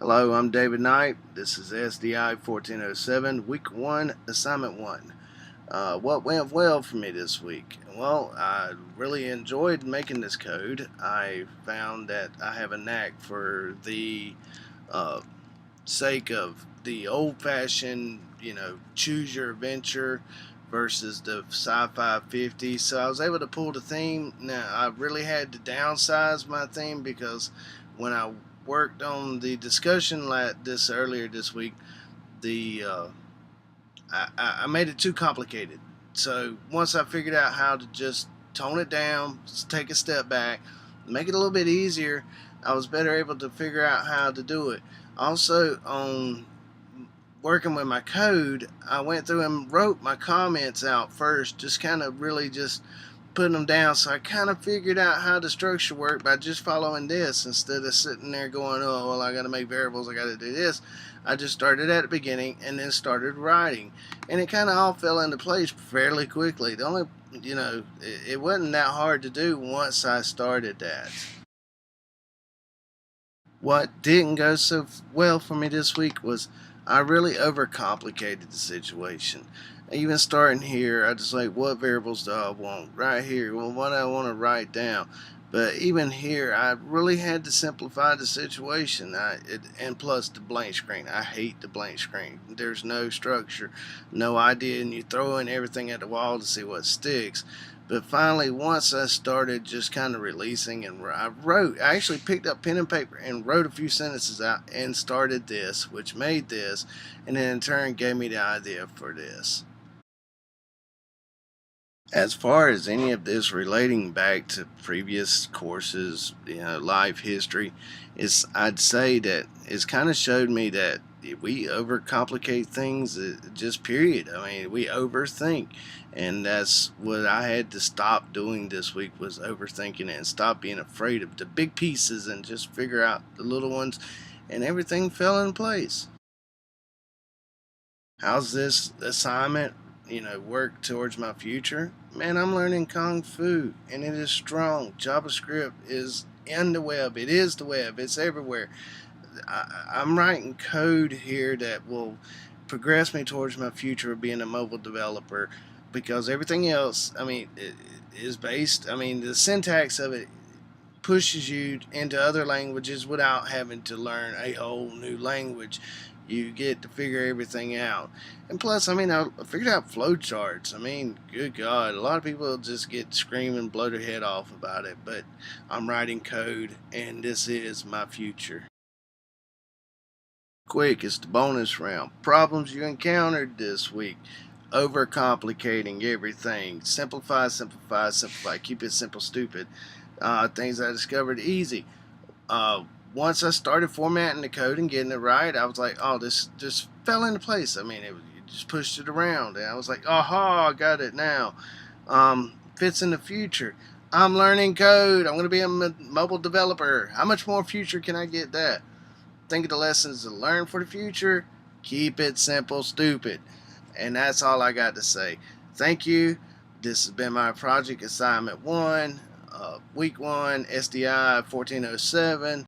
Hello, I'm David Knight. This is SDI 1407, Week 1, Assignment 1. What went well for me this week? Well, I really enjoyed making this code. I found that I have a knack for the uh, sake of the old-fashioned, choose your adventure versus the sci-fi 50. So I was able to pull the theme. Now, I really had to downsize my theme because when I worked on the discussion this earlier this week, the I made it too complicated. So once I figured out how to just tone it down, take a step back, make it a little bit easier, I was better able to figure out how to do it. Also, on working with my code, I went through and wrote my comments out first, just kind of really just putting them down. So I kind of figured out how the structure worked by just following this instead of sitting there going, oh, well, I got to make variables, I got to do this. I just started at the beginning and then started writing, and it kind of all fell into place fairly quickly. The only, it wasn't that hard to do once I started that. What didn't go so well for me this week was I really overcomplicated the situation. Even starting here, I just like, what variables do I want? Right here, well, what do I want to write down? But even here, I really had to simplify the situation. And plus the blank screen. I hate the blank screen. There's no structure, no idea, and you throw in everything at the wall to see what sticks. But finally, once I started just kind of releasing, and I actually picked up pen and paper and wrote a few sentences out and started this, which made this, and then in turn gave me the idea for this. As far as any of this relating back to previous courses, life history, I'd say that it's kind of showed me that we overcomplicate things, just period. I mean, we overthink, and that's what I had to stop doing this week, was overthinking it and stop being afraid of the big pieces and just figure out the little ones, and everything fell in place. How's this assignment, work towards my future? Man, I'm learning Kung Fu, and it is strong. JavaScript is in the web. It is the web. It's everywhere. I'm writing code here that will progress me towards my future of being a mobile developer, because everything else, I mean, it is based, I mean, the syntax of it pushes you into other languages without having to learn a whole new language. You get to figure everything out. And plus, I mean, I figured out flowcharts. I mean, good God, a lot of people just get screaming, blow their head off about it, but I'm writing code, and this is my future. Quick, it's the bonus round. Problems you encountered this week. Overcomplicating everything. Simplify, simplify, simplify. Keep it simple, stupid. Things I discovered easy. Once I started formatting the code and getting it right, I was like, oh, this just fell into place. I mean, you just pushed it around, and I was like, aha, I got it now. Fits in the future. I'm learning code. I'm going to be a mobile developer. How much more future can I get that? Think of the lessons to learn for the future. Keep it simple, stupid. And that's all I got to say. Thank you. This has been my project assignment 1, week 1, SDI 1407.